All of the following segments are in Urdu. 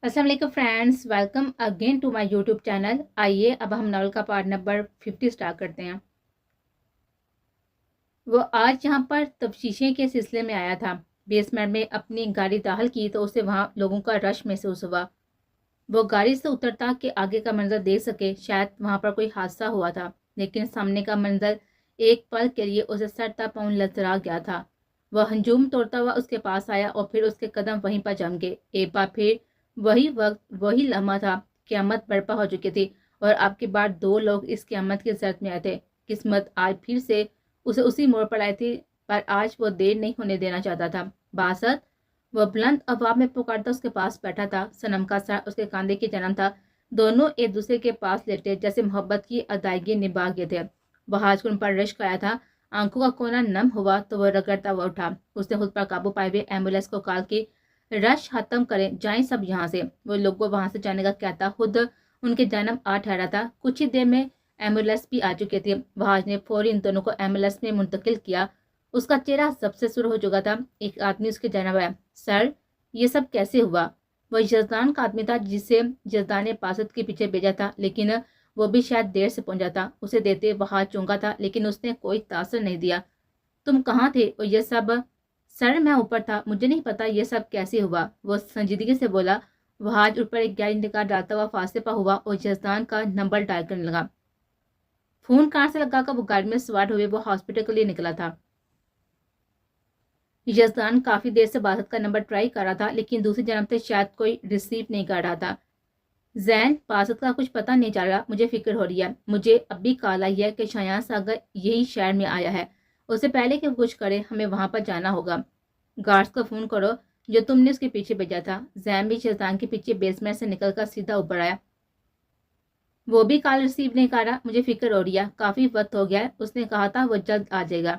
السلام علیکم friends, welcome again to my YouTube channel. آئیے اب ہم ناول کا پارٹ نمبر 50 سٹارٹ کرتے ہیں۔ وہ آج یہاں پر تفتیشیں کے سلسلے میں آیا تھا۔ بیسمنٹ میں اپنی گاڑی داخل کی تو اسے وہاں لوگوں کا رش محسوس ہوا۔ وہ گاڑی سے اترتا کہ آگے کا منظر دیکھ سکے، شاید وہاں پر کوئی حادثہ ہوا تھا، لیکن سامنے کا منظر ایک پل کے لیے اسے سر تا پاؤں لرزا گیا تھا۔ وہ ہجوم توڑتا ہوا اس کے پاس آیا اور پھر اس کے قدم وہیں پر جم گئے۔ ایک بار پھر وہی وقت، وہی لمحہ تھا۔ قیامت برپا ہو چکی تھی اور اب کی بار دو لوگ اس قیامت کی زرد میں آئے تھے۔ قسمت آج پھر سے اسے اسی موڑ پر آئی تھی، پر آج وہ دیر نہیں ہونے دینا چاہتا تھا۔ باسط وہ بلند آواز میں پکارتا اس کے پاس بیٹھا تھا۔ صنم کا سر اس کے کاندھے کی جنم تھا۔ دونوں ایک دوسرے کے پاس لیٹے جیسے محبت کی ادائیگی نبھا گئے تھے۔ وہ آج ان پر رشک آیا تھا۔ آنکھوں کا کونا نم ہوا تو وہ رگڑتا ہوا اٹھا۔ اس نے خود پر قابو پائے ہوئے ایمبولینس کو کال کی، رش ختم کریں، جائیں سب یہاں سے۔ وہ لوگوں وہاں سے جانے کا کہتا خود ان کے جانب آ ٹھہرا تھا۔ کچھ ہی دیر میں ایمبولینس بھی آ چکی تھی۔ وہاج نے فوری ان دونوں کو ایمبولینس میں منتقل کیا۔ اس کا چہرہ سب سے سرخ ہو چکا تھا۔ ایک آدمی اس کے جانب آیا۔ سر، یہ سب کیسے ہوا؟ وہ یزدان کا آدمی تھا جسے یزدان نے باسط کے پیچھے بھیجا تھا، لیکن وہ بھی شاید دیر سے پہنچا تھا۔ اسے دیتے وہاں چونکا تھا، لیکن اس نے کوئی تاثر نہیں دیا۔ تم کہاں تھے اور یہ سب؟ سر، میں اوپر تھا، مجھے نہیں پتا یہ سب کیسے ہوا، وہ سنجیدگی سے بولا۔ وہاج اوپر ایک گہری نگاہ ڈالتا ہوا فاصلے پر ہوا اور یزدان کا نمبر ڈائل کرنے لگا۔ فون کہاں سے لگا کر وہ گاڑی میں سوار ہوئے وہ ہاسپٹل کے لیے نکلا تھا۔ یزدان کافی دیر سے باسط کا نمبر ٹرائی کر رہا تھا، لیکن دوسری جانب سے شاید کوئی ریسیو نہیں کر رہا تھا۔ زین، باسط کا کچھ پتہ نہیں چل رہا، مجھے فکر ہو رہی ہے۔ مجھے اب بھی کال آئی ہے کہ شایان ساگر یہی شہر میں آیا ہے۔ اس سے پہلے کہ وہ کچھ کرے ہمیں وہاں پر جانا ہوگا۔ گارڈز کو فون کرو جو تم نے اس کے پیچھے بھیجا تھا۔ زین بھی یزدان کے پیچھے بیسمنٹ سے نکل کر سیدھا اوپر آیا۔ وہ بھی کال ریسیو نہیں کر رہا، مجھے فکر ہو رہی ہے، کافی وقت ہو گیا ہے، اس نے کہا تھا وہ جلد آ جائے گا۔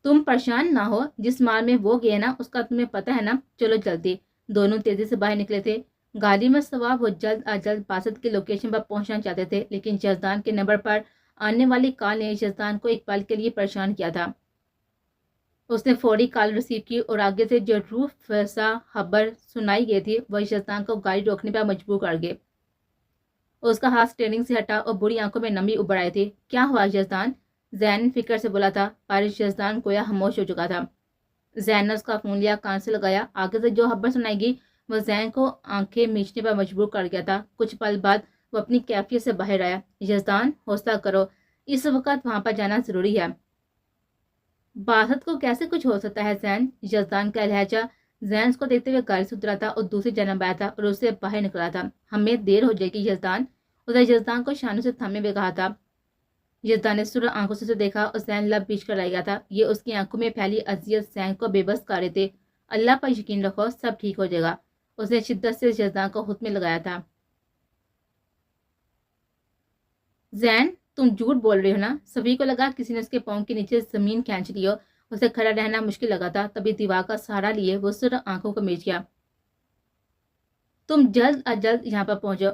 تم پریشان نہ ہو، جس مال میں وہ گئے نا اس کا تمہیں پتہ ہے نا، چلو جلدی۔ دونوں تیزی سے باہر نکلے تھے۔ گاڑی میں سوار وہ جلد از جلد باسط کی لوکیشن پر پہنچنا چاہتے تھے، لیکن یزدان کے نمبر پر آنے والی کال نے یزدان کو ایک پل کے لیے پریشان کیا تھا۔ اس نے فوری کال ریسیو کی اور آگے سے جو روح فزا خبر سنائی گئی تھی وہ یزدان کو گاڑی روکنے پر مجبور کر گئے۔ اس کا ہاتھ اسٹیئرنگ سے ہٹا اور بری آنکھوں میں نمی ابھر آئی تھی۔ کیا ہوا یزدان؟ زین فکر سے بولا تھا، پر یزدان گویا خاموش ہو چکا تھا۔ زین نے اس کا فون لیا، کان سے لگایا۔ آگے سے جو خبر سنائی گئی وہ زین کو آنکھیں میچنے پر مجبور کر گیا تھا۔ کچھ پل بعد وہ اپنی کیفیت سے باہر آیا۔ یزدان، حوصلہ کرو، اس وقت وہاں پر جانا ضروری ہے۔ باسط کو کیسے کچھ ہو سکتا ہے زین؟ یزدان کا لہجہ۔ زین اس کو دیکھتے ہوئے گاڑی سے اترا تھا اور دوسری جانب آیا تھا اور اسے باہر نکلا تھا۔ ہمیں دیر ہو جائے گی یزدان، اسے یزدان کو شانوں سے تھامے ہوئے کہا تھا۔ یزدان نے سرخ آنکھوں سے اسے دیکھا اور زین لب بیچ کر لائی گیا تھا۔ یہ اس کی آنکھوں میں پھیلی اذیت زین کو بے بس کر رہے تھے۔ اللہ پر یقین رکھو، سب ٹھیک ہو جائے گا، اس نے شدت سے یزدان کو خود میں لگایا تھا۔ زین، تم جھوٹ بول رہے ہو نا؟ صفی کو لگا کسی نے اس کے پاؤں کے نیچے زمین کھینچ لی ہو۔ اسے کھڑا رہنا مشکل لگا تھا، تبھی دیوار کا سہارا لیے وہ سرخ آنکھوں کو میچ گیا۔ تم جلد از جلد یہاں پر پہنچو۔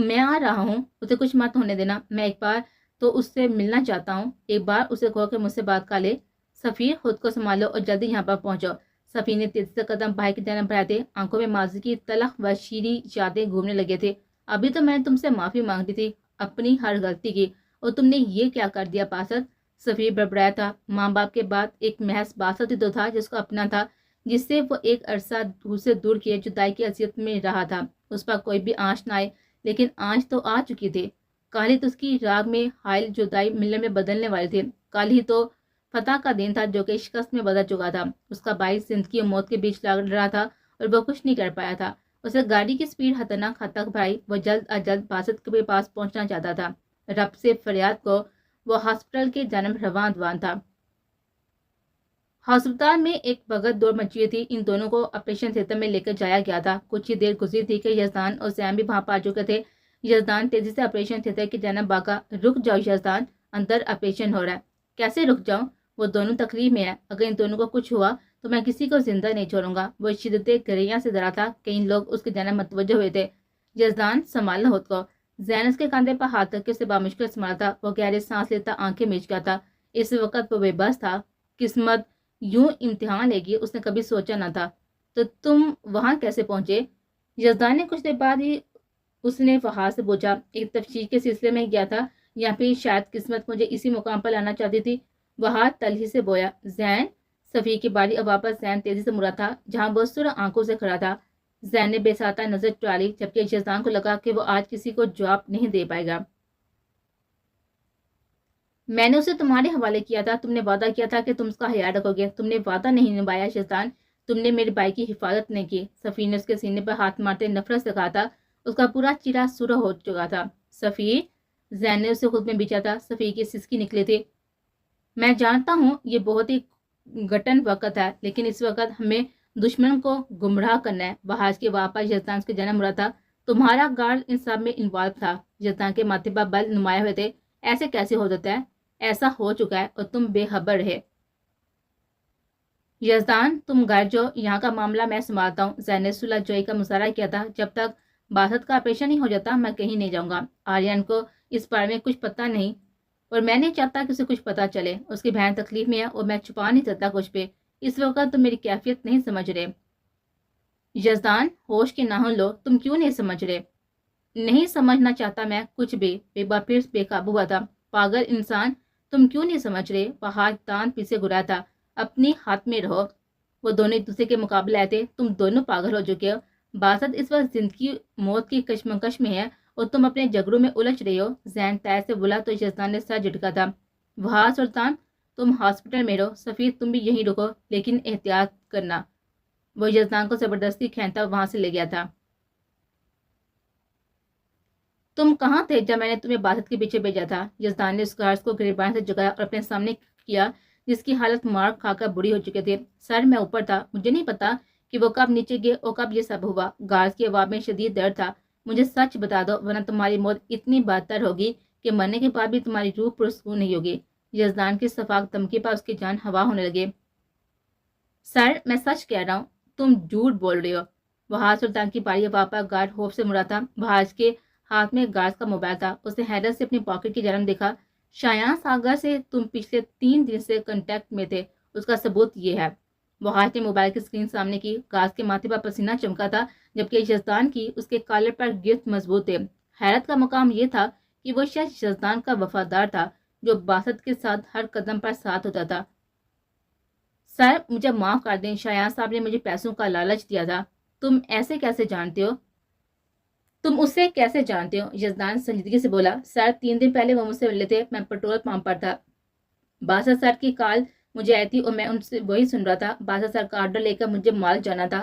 میں آ رہا ہوں، اسے کچھ مت ہونے دینا، میں ایک بار تو اس سے ملنا چاہتا ہوں، ایک بار اسے کہو کہ مجھ سے بات کر لے۔ صفی، خود کو سنبھالو اور جلدی یہاں پر پہنچو۔ صفی نے تیزی سے قدم باہر کی جانب بڑھائے تھے، آنکھوں میں ماضی کی تلخ و شیریں یادیں گھومنے لگے تھے۔ ابھی تو میں نے تم سے معافی مانگی تھی اپنی ہر غلطی کی، اور تم نے یہ کیا کر دیا باسط؟ صفی بڑبڑایا تھا۔ ماں باپ کے بعد ایک محض باسط ہی تو تھا جس کو اپنا تھا، جس سے وہ ایک عرصہ سے دور کیے جدائی کی اذیت میں رہا تھا۔ اس پر کوئی بھی آنچ نہ آئے، لیکن آنچ تو آ چکی تھی۔ کل ہی تو اس کی راگ میں حائل جدائی ملنے میں بدلنے والی تھی۔ کل ہی تو فتح کا دن تھا جو کہ شکست میں بدل چکا تھا۔ اس کا باعث زندگی اور موت کے بیچ لڑ رہا تھا اور وہ کچھ نہیں کر پایا تھا۔ اسے گاڑی کی سپیڈ خطرناک حد تک بڑھائی۔ وہ جلد از جلد باسط کے پاس پہنچنا چاہتا تھا۔ رب سے فریاد کو وہ ہاسپٹل کے جانب رواں دوان تھا۔ ہسپتال میں ایک بھگت دوڑ مچی تھی۔ ان دونوں کو آپریشن تھیٹر میں لے کر جایا گیا تھا۔ کچھ ہی دیر گزری تھی کہ یزدان اور زین بھی وہاں پا چکے تھے۔ یزدان تیزی سے آپریشن تھیٹر کی جانب بھاگا۔ رک جاؤ یزدان، اندر آپریشن ہو رہا ہے۔ کیسے رک جاؤں؟ وہ دونوں تکلیف میں ہیں، اگر ان دونوں کو کچھ ہوا تو میں کسی کو زندہ نہیں چھوڑوں گا۔ وہ شدت گریہ سے ڈرا تھا۔ کئی لوگ اس کے جانب متوجہ ہوئے تھے۔ یزدان، سنبھالنا خود کو۔ زین اس کے کاندھے پر ہاتھ رکھ کے اسے بامشکل سنبھالا تھا۔ وہ گہرے سانس لیتا آنکھیں میچ گیا تھا۔ اس وقت وہ بے بس تھا۔ قسمت یوں امتحان لے گی اس نے کبھی سوچا نہ تھا۔ تو تم وہاں کیسے پہنچے؟ یزدان نے کچھ دیر بعد ہی اس نے فہد سے پوچھا، ایک تفتیش کے سلسلے میں گیا تھا یا پھر شاید قسمت مجھے اسی مقام پر لانا چاہتی تھی؟ فہد تلخی سے بویا، زین۔ صفی کی باری اور واپس زین تیزی سے مڑا تھا جہاں وہ سرخ آنکھوں سے کھڑا تھا۔ زین نے بے ساتہ نظر ڈالی جبکہ یزدان کو لگا کہ وہ آج کسی کو جواب نہیں دے پائے گا۔ میں نے اسے تمہارے حوالے کیا تھا، تم نے وعدہ کیا تھا کہ تم اس کا خیال رکھو گے، تم نے وعدہ نہیں نبھایا یزدان، تم نے میرے بھائی کی حفاظت نہیں کی۔ صفی نے اس کے سینے پر ہاتھ مارتے نفرت سے کہا تھا، اس کا پورا چہرہ سرخ ہو چکا تھا۔ صفی، زین نے اسے خود میں بیچا تھا۔ صفی کی سسکی نکلی تھی، میں جانتا ہوں یہ بہت ہی گھٹن وقت ہے، لیکن اس وقت ہمیں دشمن کو گمراہ کرنا ہے۔ بحاج کے واپس یزدان کے جنم ہوا تھا، تمہارا گارڈ ان سب میں انوالو تھا۔ یزدان کے ماتھے پر بل نمایاں ہوئے تھے، ایسے کیسے ہو جاتا ہے؟ ایسا ہو چکا ہے اور تم بے خبر ہے۔ یزدان تم گھر جو، یہاں کا معاملہ میں سنبھالتا ہوں۔ زین نے صلح جوئی کا مظاہرہ کیا تھا، جب تک باسط کا آپریشن نہیں ہو جاتا میں کہیں نہیں جاؤں گا۔ آریان کو اس بارے میں کچھ پتہ نہیں اور میں نہیں چاہتا کہ اسے کچھ پتہ چلے۔ اس کی بہن تکلیف میں ہے اور میں چھپا نہیں سکتا کچھ بھی۔ اس وقت تم میری کیفیت نہیں سمجھ رہے۔ یزدان ہوش کے ناخن لو، تم کیوں نہیں سمجھ رہے؟ نہیں سمجھنا چاہتا میں کچھ بھی۔ بے با پھر بے قابو ہوا تھا، پاگل انسان، تم کیوں نہیں سمجھ رہے؟ فہد تان پیچھے گرا تھا، اپنی ہاتھ میں رہو، وہ دونوں ایک دوسرے کے مقابلے آئے تھے، تم دونوں پاگل ہو چکے ہو۔ باسط اس وقت زندگی موت کی کشمکش میں ہے اور تم اپنے جھگڑوں میں الجھ رہے ہو۔ زین تیر سے بولا تو یزدان نے سر جھٹکا تھا۔ وہاں سلطان، تم ہاسپٹل میں رہو، صفی تم بھی یہیں رکو، لیکن احتیاط کرنا۔ وہ یزدان کو زبردستی کھینچتا وہاں سے لے گیا تھا۔ تم کہاں تھے جب میں نے تمہیں باسط کے پیچھے بھیجا تھا؟ یزدان نے اس گارڈ کو گریبان سے جگایا اور اپنے سامنے کیا جس کی حالت مار کھا کر بری ہو چکے تھے۔ سر میں اوپر تھا، مجھے نہیں پتا کہ وہ کب نیچے گئے اور کب یہ سب ہوا۔ گارڈ کی آواز میں شدید درد تھا۔ مجھے سچ بتا دو ورنہ تمہاری موت اتنی بدتر ہوگی کہ مرنے کے بعد بھی تمہاری روح پرسکون نہیں ہوگی۔ یزدان کی شفاق دھمکی پر اس کی جان ہوا ہونے لگے۔ سر میں سچ کہہ رہا ہوں، تم جھوٹ بول رہے ہو۔ بہار سلطان کی باری واپس گارڈ خوف سے مڑا تھا۔ بہار کے ہاتھ میں گارڈ کا موبائل تھا، اس نے حیرت سے اپنی پاکٹ کی جانب دیکھا۔ شایان ساگر سے تم پچھلے 3 دن سے کنٹیکٹ میں تھے، اس کا ثبوت یہ ہے۔ بہار نے موبائل کی اسکرین سامنے کی، گارڈ کے ماتھے پر پسینہ چمکا تھا جبکہ یزدان کی اس کے کالر پر گرفت مضبوط تھے۔ حیرت کا مقام یہ تھا کہ وہ شخص یزدان کا وفادار تھا جو باسط کے ساتھ ہر قدم پر ساتھ ہوتا تھا۔ سر مجھے معاف کر دیں، شایان صاحب نے مجھے پیسوں کا لالچ دیا تھا۔ تم ایسے کیسے جانتے ہو؟ تم اسے کیسے جانتے ہو؟ یزدان سنجیدگی سے بولا، سر 3 دن پہلے وہ مجھ سے ملے تھے، میں پیٹرول پمپ پر تھا۔ باسط سر کی کال مجھے آئی تھی اور میں ان سے وہی سن رہا تھا۔ باسط سر کا آرڈر لے کر مجھے مال جانا تھا،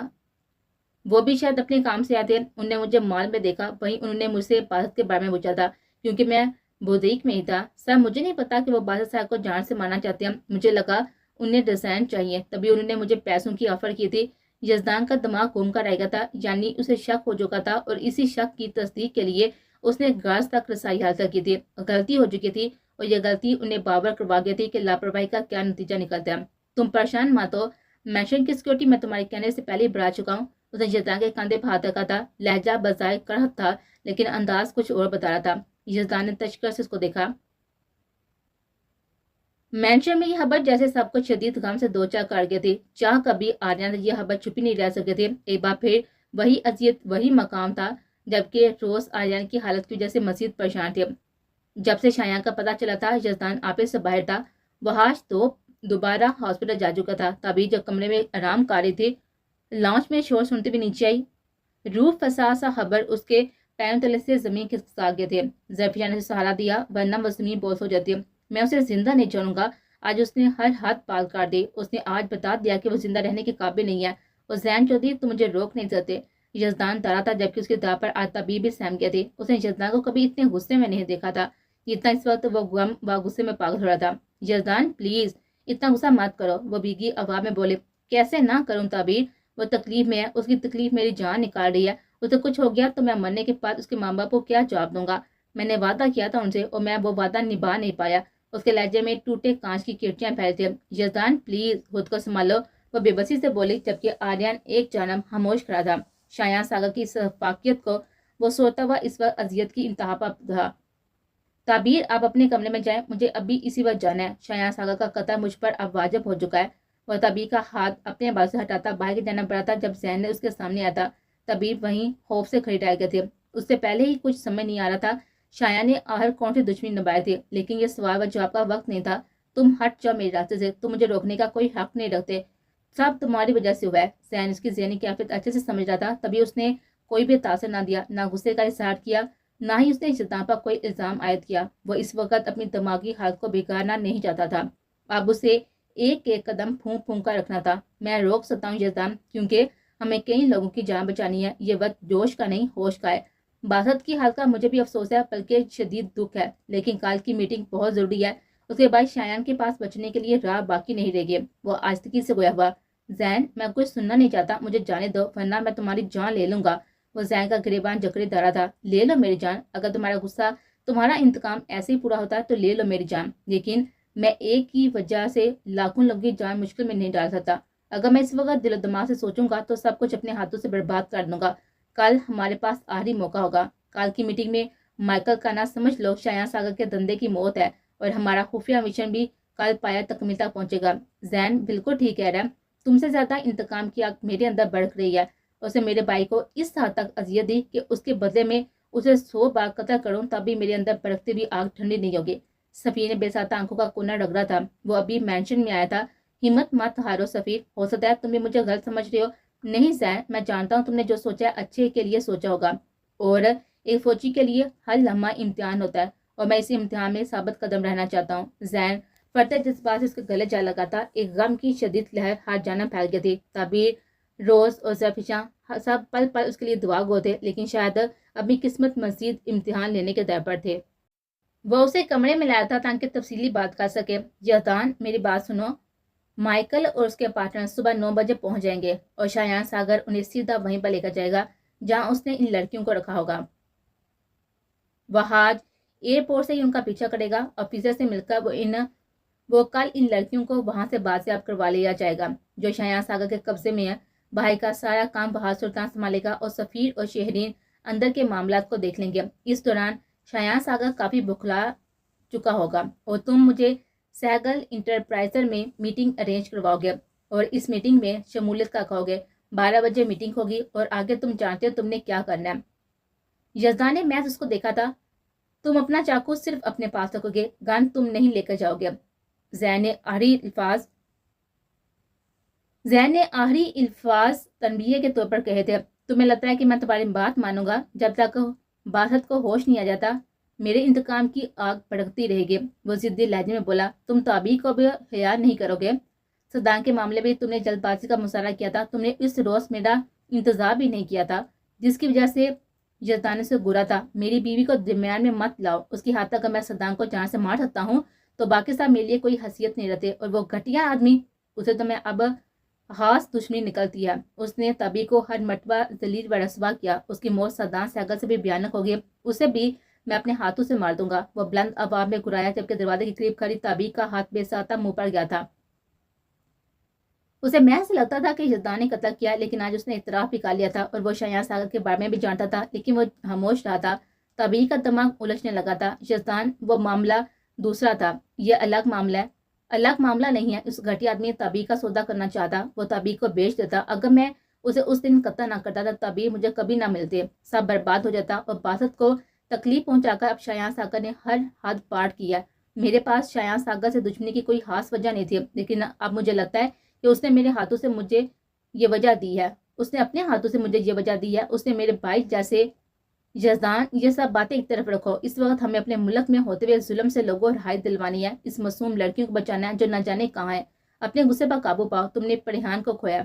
وہ بھی شاید اپنے کام سے آتے، انہوں نے مجھے مال میں دیکھا، وہیں انہوں نے مجھ سے باسط کے بارے میں پوچھا تھا کیونکہ میں بودیک میں ہی تھا۔ سر مجھے نہیں پتا کہ وہ باسط صاحب کو جان سے مارنا چاہتے ہیں، مجھے لگا انہیں ڈیزائن چاہیے، تبھی انہوں نے مجھے پیسوں کی آفر کی تھی۔ یزدان کا دماغ گھوم کر آئے گا تھا، یعنی اسے شک ہو چکا تھا اور اسی شک کی تصدیق کے لیے اس نے گارڈ تک رسائی حاصل کی تھی۔ غلطی ہو چکی تھی اور یہ غلطی انہیں باور کروا گئی تھی کہ لاپرواہی کا کیا نتیجہ نکلتا ہے۔ تم پریشان مت ہو، مینشن کی سیکورٹی میں تمہارے کہنے سے پہلے ہی بڑھا چکا ہوں۔ اس نے یزدان کے کاندھے پر ہاتھ رکھا تھا، لہجہ بظاہر کڑک تھا لیکن انداز کچھ اور بتا رہا تھا۔ یزدان نے تشکر سے اس کو دیکھا۔ مینشن میں یہ خبر جیسے سب کچھ شدید غم سے دوچار کر گئی تھی، چاہ کبھی آریان سے یہ خبر چھپی نہیں رہ سکتی تھی۔ ایک بار پھر وہی اذیت، وہی مقام تھا، جبکہ روز آریان کی حالت کی وجہ سے مزید پریشان تھی۔ جب سے شایان کا پتہ چلا تھا یزدان آپس سے باہر تھا، وحاش تو دوبارہ ہاسپٹل جا چکا تھا۔ تبھی جب کمرے میں آرام کر رہی تھی، لانچ میں شور سنتے بھی نیچے آئی۔ روح فسا سا خبر اس کے پیروں تلے سے زمین کھسک گئے تھے۔ ظرفیہ نے سہارا دیا ورنہ وہ زمین بوس ہو جاتی۔ میں اسے زندہ نہیں چھوڑوں گا۔ آج اس نے ہر حد پار کر دی، اس نے آج بتا دیا کہ وہ زندہ رہنے کے قابل نہیں ہے۔ اور زین چودھری تم مجھے روک نہیں سکتے۔ یزدان ڈرا تھا جبکہ اس کے داغ پر آج طبیب بھی سہم گیا تھی۔ اس نے یزدان کو کبھی اتنے غصے میں نہیں دیکھا تھا جتنا اس وقت وہ غم و غصے میں پاگل ہو رہا تھا۔ یزدان پلیز اتنا غصہ مت کرو، وہ بھیگی آواز میں بولے۔ کیسے نہ کروں تعبیر، وہ تکلیف میں ہے، اس کی تکلیف میری جان نکال رہی ہے، اسے کچھ ہو گیا تو میں مرنے کے بعد اس کے ماں باپ کو کیا جواب دوں گا؟ میں نے وعدہ کیا تھا ان سے اور میں وہ وعدہ نبھا نہیں پایا۔ اس کے لہجے میں ٹوٹے کانچ کی کیڑیاں پھیل تھیں۔ یزدان پلیز خود کو سنبھالو، وہ بے بسی سے بولی جبکہ آریان ایک جانب خاموش کھڑا تھا۔ شایان ساگر کی شفافیت کو وہ سوچتا ہوا اس وقت اذیت کی انتہا پر تھا۔ تعبیر آپ اپنے کمرے میں جائیں، مجھے ابھی اسی وقت جانا ہے۔ شایان ساگر کا قطع مجھ پر اب واجب ہو چکا ہے۔ وہ تعبیر کا ہاتھ اپنے بال سے ہٹاتا باہر کی جانب بڑھا تھا جب زین نے اس کے سامنے آیا تھا۔ طبیب وہیں خوف سے کھڑے رہ گئے تھے. اس سے پہلے ہی کچھ سمجھ نہیں آ رہا تھا شایان نے آخر کون سی دشمنی نبھائی تھی، لیکن یہ سوال و جواب کا وقت نہیں تھا. تم ہٹ جاؤ میرے راستے سے، تم مجھے روکنے کا کوئی حق نہیں رکھتے، سب تمہاری وجہ سے ہوا ہے. زین اس کی ذہنی کیفیت اچھے سے سمجھ رہا تھا. تبھی اس نے کوئی بھی تاثر نہ دیا، نہ غصے کا اظہار کیا، نہ ہی اس نے جدان پر کوئی الزام عائد کیا. وہ اس وقت اپنی دماغی حالت کو بگاڑنا نہیں چاہتا تھا. اب اسے ایک ایک قدم پھونک پھونک کر رکھنا تھا. میں روک سکتا ہوں یزدان، کیونکہ ہمیں کئی لوگوں کی جان بچانی ہے. یہ وقت جوش کا نہیں، ہوش کا ہے. باسط کی حالت کا مجھے بھی افسوس ہے، بلکہ شدید دکھ ہے، لیکن کل کی میٹنگ بہت ضروری ہے. اس کے بعد شایان کے پاس بچنے کے لیے راہ باقی نہیں رہ گئی. وہ آہستگی سے گویا ہوا، زین میں کچھ سننا نہیں چاہتا، مجھے جانے دو ورنہ میں تمہاری جان لے لوں گا. وہ زین کا گریبان جکڑے دھرا تھا. لے لو میری جان، اگر تمہارا غصہ، تمہارا انتقام ایسے ہی پورا ہوتا ہے تو لے لو میری جان، لیکن میں ایک کی وجہ سے لاکھوں لوگوں کی جان مشکل میں نہیں ڈال سکتا. اگر میں اس وقت دل و دماغ سے سوچوں گا تو سب کچھ اپنے ہاتھوں سے برباد کر دوں گا. کل ہمارے پاس آخری موقع ہوگا. کل کی میٹنگ میں مائیکل کا نہ سمجھ لو شایان ساگر کے دندے کی موت ہے، اور ہمارا خفیہ مشن بھی کل پایا تکمیل تک پہنچے گا. زین بالکل ٹھیک کہہ رہا ہے. تم سے زیادہ انتقام کی آگ میرے اندر بڑک رہی ہے. اسے میرے بھائی کو اس حد تک اذیت دی کہ اس کے بدلے میں اسے 100 بار قتل کروں تب بھی میرے اندر بڑکتی بھی آگ ٹھنڈی نہیں ہوگی. سفیر نے بے ساتھ آنکھوں کا کونا رگڑا تھا. وہ ابھی مینشن میں آیا تھا. ہمت مت ہارو سفیر، ہو سکتا ہے تم بھی مجھے غلط سمجھ رہے ہو. نہیں زین، میں جانتا ہوں تم نے جو سوچا ہے اچھے کے لیے سوچا ہوگا، اور ایک فوجی کے لیے ہر لمحہ امتحان ہوتا ہے، اور میں اسی امتحان میں ثابت قدم رہنا چاہتا ہوں. زین فرتے جذبات سے اس کے گلے جا لگا تھا. ایک غم کی شدید لہر ہر جانب پھیل گئی تھی. تعبیر، روز اور زرفشاں سب پل پل اس کے لیے دعا گو تھے، لیکن شاید اپنی قسمت مزید امتحان لینے کے در پر تھے. وہ اسے کمرے میں لایا تھا تاکہ تفصیلی بات کر سکے. یزدان میری بات سنو، مائیکل اور اس کے پارٹنر صبح 9 بجے پہنچ جائیں گے، اور شایان ساگر انہیں سیدھا وہیں پر لے کر جائے گا جہاں اس نے ان لڑکیوں کو رکھا ہوگا. وہاج ایئرپورٹ سے ہی ان کا پیچھا کرے گا. آفیسر سے مل کر وہ کل ان لڑکیوں کو وہاں سے بازیاب کروا لیا جائے گا جو شایان ساگر کے قبضے میں ہے. بھائی کا سارا کام بہاد سلطان سنبھالے گا، اور سفیر اور شہرین اندر کے معاملات کو دیکھ لیں گے. اس دوران شایان ساگر کافی بخلا چکا ہوگا، اور تم مجھے سہگل انٹرپرائزر میں میٹنگ ارینج کرواؤ گے اور اس میٹنگ میں شمولیت کا کہو گے. 12 بجے میٹنگ ہوگی، اور آگے تم جانتے ہو تم نے کیا کرنا ہے. یزدان نے محض اس کو دیکھا تھا. تم اپنا چاقو صرف اپنے پاس رکھو گے، گن تم نہیں لے کر جاؤ گے. زین نے آخری الفاظ تنبیہ کے طور پر کہے تھے. تمہیں لگتا ہے کہ میں تمہاری بات مانوں گا؟ جب تک باسط کو ہوش نہیں آ جاتا میرے انتقام کی آگ بھڑکتی رہے گی. وہ ضدی لہجے میں بولا. تم تعبیر کو بھی خیال نہیں کرو گے؟ صدام کے معاملے میں تم نے جلد بازی کا مظاہرہ کیا تھا. تم نے اس روز میرا انتظار بھی نہیں کیا تھا، جس کی وجہ سے یزدان سے گرا تھا. میری بیوی کو درمیان میں مت لاؤ. اس کی ہاتھ تک اگر میں صدام کو جان سے مار سکتا ہوں تو باقی صاحب میرے لیے کوئی حیثیت نہیں رہتے. اور وہ گھٹیا آدمی، اسے تو میں اب خاص دشمنی نکلتی ہے. اس نے طبی کو ہر مرتبہ ذلیل و رسوا کیا. اس کی موت صدام سہگل سے بھی بھیانک ہوگی. اسے بھی میں اپنے ہاتھوں سے مار دوں گا. وہ بلند آواز میں گرایا جبکہ دروازے کے قریب کھڑی طبی کا ہاتھ بے ساتھ منہ پر گیا تھا. اسے محض لگتا تھا کہ یزدان نے قتل کیا، لیکن آج اس نے اعتراف بھی کر لیا تھا، اور وہ شایان ساگر کے بارے میں بھی جانتا تھا، لیکن وہ خاموش رہا تھا. طبی کا دماغ الجھنے لگا تھا. یزدان، وہ معاملہ دوسرا تھا، یہ الگ معاملہ ہے. الگ معاملہ نہیں ہے. اس گھٹیا آدمی طبی کا سودا کرنا چاہتا. وہ طبی کو بیچ دیتا. اگر میں اسے اس دن قتل نہ کرتا تھا طبی مجھے کبھی نہ ملتے، سب برباد ہو جاتا. اور باسط کو تکلیف پہنچا کر اب شایان ساگر نے ہر حد پار کیا. میرے پاس شایان ساگر سے دشمنی کی کوئی خاص وجہ نہیں تھی، لیکن اب مجھے لگتا ہے کہ اس نے میرے ہاتھوں سے مجھے یہ وجہ دی ہے. اس نے اپنے ہاتھوں سے مجھے یہ وجہ دی ہے. اس نے میرے بھائی جیسے. یزدان، یہ سب باتیں ایک طرف رکھو. اس وقت ہمیں اپنے ملک میں ہوتے ہوئے ظلم سے لوگوں رہائی دلوانی ہے. اس معصوم لڑکیوں کو بچانا ہے جو نہ جانے کہاں ہے. اپنے غصے پر قابو پاؤ. تم نے پریحان کو کھویا.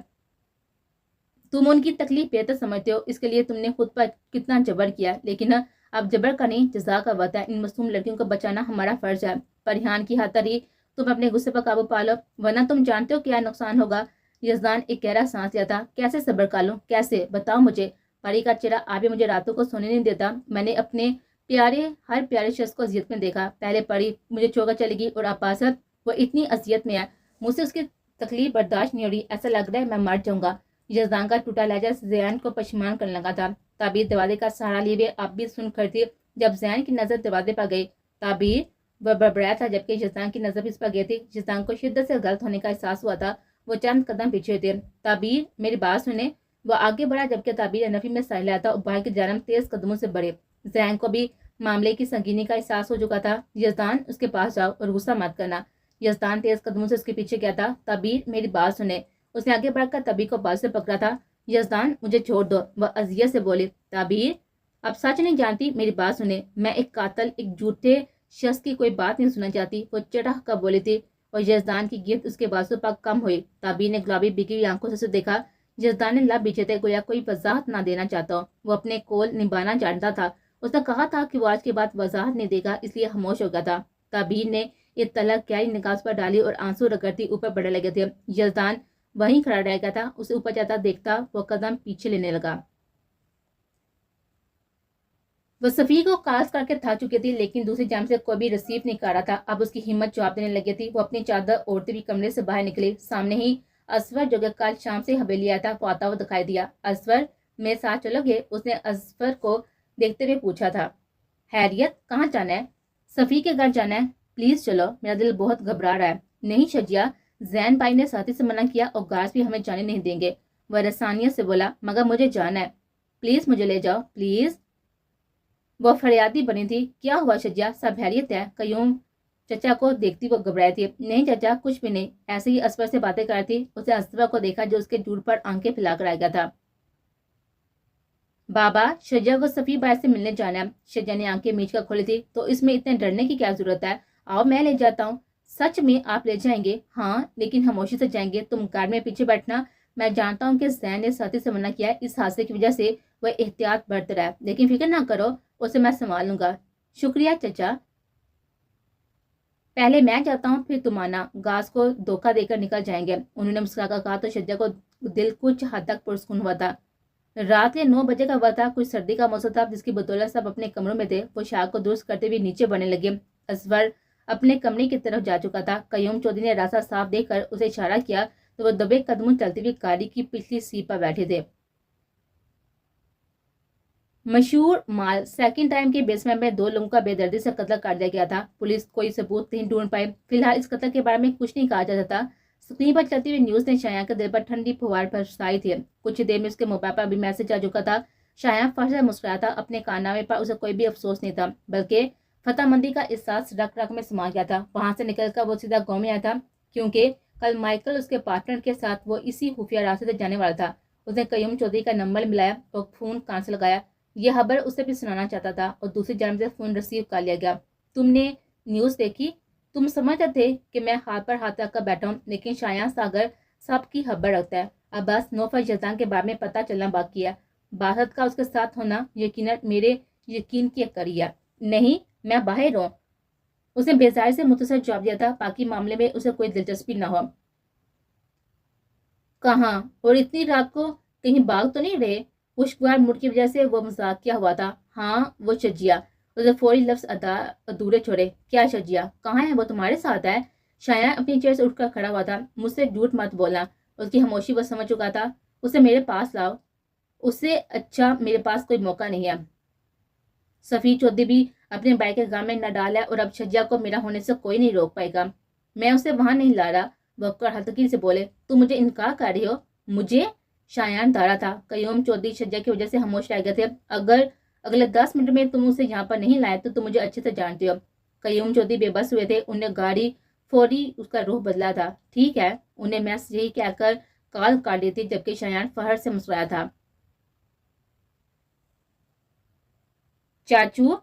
تم ان کی تکلیف بہتر سمجھتے ہو. اس کے لیے تم نے خود پر کتنا جبر کیا، لیکن اب جبر کا نہیں جزا کا وقت ہے. ان معصوم لڑکیوں کو بچانا ہمارا فرض ہے. پریحان کی خاطر ہی تم اپنے غصے پر قابو پا لو، ورنہ تم جانتے ہو کیا نقصان ہوگا. یزدان ایک گہرا سانس لیا تھا. کیسے صبر کر لوں؟ کیسے؟ بتاؤ مجھے. پری کا چہرہ آبی مجھے راتوں کو سونے نہیں دیتا. میں نے اپنے ہر پیارے شخص کو اذیت میں دیکھا. پہلے پری مجھے چھوڑ کر چلے گی، اور اب باسط وہ اتنی اذیت میں ہے. مجھ سے اس کی تکلیف برداشت نہیں ہو رہی. ایسا لگ رہا ہے میں مر جاؤں گا. یزدان کا ٹوٹا لہجہ زین کو پشیمان کرنے لگا تھا. تعبیر دروازے کا سہارا لیے ہوئے اب بھی سن کر تھی. جب زین کی نظر دروازے پر گئی، تعبیر وہ بڑبڑایا تھا جبکہ یزدان کی نظر اس پر گئی تھی. یزدان کو شدت سے غلط ہونے کا احساس ہوا تھا. وہ چند قدم پیچھے تھے. تعبیر، میری بات سنیں. وہ آگے بڑھا جبکہ تعبیر نفی میں سائل آتا اور باہر کی جانب تیز قدموں سے بڑھے۔ زین کو بھی معاملے کی سنگینی کا احساس ہو چکا تھا۔ یزدان اس کے پاس جاؤ اور غصہ مت کرنا۔ یزدان تیز قدموں سے اس کے پیچھے گیا تھا۔ تعبیر میری بات سنے۔ اس نے آگے بڑھ کر تعبیر کو بال سے پکڑا تھا۔ یزدان مجھے چھوڑ دو، وہ اذیت سے بولی۔ تعبیر اب سچ نہیں جانتی، میری بات سنے، میں ایک قاتل، ایک جھوٹے شخص کی کوئی بات نہیں سننا چاہتی، وہ چڑھ کر بولی تھی اور یزدان کی گرفت اس کے بازو پر کم ہوئی۔ تعبیر نے گلابی بگی ہوئی آنکھوں سے اسے دیکھا۔ یزدان نے لب بیچے تھے گویا کوئی وضاحت نہ دینا چاہتا ہو۔ وہ اپنے کول نبھانا جانتا تھا۔ اس نے کہا تھا کہ وہ آج کے بعد وضاحت نہیں دے گا، اس لیے خاموش ہو گیا تھا۔ تعبیر نے اطلاع گہری نگاہ پر ڈالی اور آنسو رگڑتی اوپر بڑھنے لگے تھے۔ یزدان وہیں کھڑا رہ گیا تھا۔ اسے اوپر جاتا دیکھتا وہ قدم پیچھے لینے لگا۔ وہ صفی کو کاس کر کے تھک چکی تھی لیکن دوسری جانب سے کوئی بھی ریسیو نہیں کر رہا تھا۔ اب اس کی ہمت جواب دینے لگی تھی۔ وہ اپنی چادر اوڑھتے ہوئے کمرے سے باہر نکلی۔ سامنے ہی اصفر جو کہ کل شام سے حویلی آیا تھا وہ آتا ہوا دکھائی دیا۔ اصفر میرے ساتھ چلو گے؟ اس نے اصفر کو دیکھتے ہوئے پوچھا تھا۔ خیریت، کہاں جانا ہے؟ صفی کے گھر جانا ہے، پلیز چلو، میرا دل بہت گھبرا رہا ہے۔ نہیں شجیہ، زین بھائی نے ساتھی سے منع کیا اور گاز بھی ہمیں جانے نہیں دیں گے، وہ رسانیت سے بولا، مگر مجھے جانا ہے، پلیز مجھے لے جاؤ پلیز۔ وہ فریادی بنی تھی۔ کیا ہوا شجیہ، سب خیریت ہے؟ قیوم چچا کو دیکھتی وہ گھبرائی تھی۔ نہیں چچا، کچھ بھی نہیں، ایسے ہی اصفر سے باتیں کر رہی تھی۔ اس نے اصفر کو دیکھا جو اس کے جوڑ پر آنکھیں پھیلا کر آ گیا تھا۔ بابا، شجیہ کو صفی بھائی سے ملنے جانا ہے۔ شجیہ نے آنکھیں میچ کر کھولی تھی۔ تو اس میں اتنے ڈرنے کی کیا ضرورت ہے؟ آؤ میں لے جاتا ہوں۔ سچ میں آپ لے جائیں گے؟ ہاں، لیکن خاموشی سے جائیں گے، تم کار میں پیچھے بیٹھنا۔ میں جانتا ہوں کہ زین نے ساتھی سے منع کیا ہے، اس حادثے کی وجہ سے وہ احتیاط برت رہا ہے، لیکن فکر نہ کرو، اسے میں سنبھال لوں گا۔ شکریہ چچا، پہلے میں جاتا ہوں پھر تم آنا، گاز کو دھوکہ دے کر نکل جائیں گے۔ انہوں نے مسکرا کر کہا تو شجیہ کو دل کچھ حد تک پرسکون ہوا تھا۔ رات کے 9 بجے کا وقت تھا، کچھ سردی کا موسم تھا جس کی بدولت سب اپنے کمروں میں تھے۔ وہ شاہ کو درست کرتے ہوئے نیچے بڑھنے لگے۔ اصفر اپنے کمرے کی طرف جا چکا تھا۔ قیوم چودھری نے راستہ صاف دیکھ کر اسے اشارہ کیا تو وہ دبے قدموں چلتے ہوئے گاڑی کی پچھلی سیٹ پر بیٹھے تھے۔ مشہور مال سیکنڈ ٹائم کے بیسمنٹ میں 2 لوگوں کا بے دردی سے قتل کر دیا گیا تھا۔ پولیس کوئی ثبوت نہیں ڈھونڈ پائے۔ فی الحال اس قتل کے بارے میں کچھ نہیں کہا جا سکتا۔ اسکرین پر چلتی ہوئی نیوز نے شایان کے دل پر ٹھنڈی پھوار برسائی تھی۔ کچھ دیر میں اس کے موبائل پر بھی میسج آ چکا تھا۔ شایان فرش سے مسکرایا تھا۔ اپنے کارنامے پر اسے کوئی بھی افسوس نہیں تھا، بلکہ فتح مندی کا احساس رگ رگ میں سما گیا تھا۔ وہاں سے نکل کر وہ سیدھا گاؤں میں آیا تھا کیونکہ کل مائیکل اس کے پارٹنر کے ساتھ وہ اسی خفیہ راستے سے جانے والا تھا۔ اس نے قیوم چودھری کا نمبر ملایا اور فون کان سے لگایا۔ یہ خبر اسے بھی سنانا چاہتا تھا اور دوسری جانب سے فون ریسیو کر لیا گیا۔ تم نے نیوز دیکھی؟ تم سمجھتے تھے کہ میں ہاتھ پر ہاتھ رکھ کر بیٹھا ہوں، لیکن شایان ساگر سب کی خبر رکھتا ہے۔ اب بس نوفل یزدان کے بارے میں پتہ چلنا باقی ہے۔ باسط کا اس کے ساتھ ہونا یقیناً میرے یقین کی کری ہے۔ نہیں، میں باہر ہوں، اس نے بیزاری سے متصل جواب دیا تھا، باقی معاملے میں اسے کوئی دلچسپی نہ ہو۔ کہاں؟ اور اتنی رات کو کہیں باغ تو نہیں رہے؟ خوشگوار موڈ کی وجہ سے وہ مذاق کیا ہوا تھا۔ ہاں، وہ شجیہ، اسے فوری لفظ ادھورے چھوڑے۔ کیا شجیہ؟ کہاں ہے وہ؟ تمہارے ساتھ ہے؟ شایان اپنی چیئر سے اٹھ کر کھڑا ہوا تھا۔ مجھ سے جھوٹ مت بولنا، اس کی خاموشی وہ سمجھ چکا تھا۔ اسے میرے پاس لاؤ، اس سے اچھا میرے پاس کوئی موقع نہیں ہے۔ صفی چودھری بھی اپنے بھائی کے گھر میں نہ ڈالا اور اب شجیہ کو میرا ہونے سے کوئی نہیں روک پائے گا۔ میں اسے وہاں نہیں لا رہا، وہ ہلکی سے بولے۔ تم مجھے انکار کر رہی ہو؟ مجھے؟ شایان دارا تھا۔ قیوم چودھری شجیہ کی وجہ سے خاموش رہ گئے تھے۔ اگر اگلے 10 منٹ میں تم اسے یہاں پر نہیں لائے تو تم مجھے اچھے سے جانتے ہو۔ قیوم چودھری بے بس ہوئے تھے۔ انہیں گاڑی فوری اس کا روح بدلا تھا۔ ٹھیک ہے، انہیں میں یہی کہہ کر کال کاٹ دی تھی جبکہ شایان فخر سے مسکرایا تھا۔ چاچو،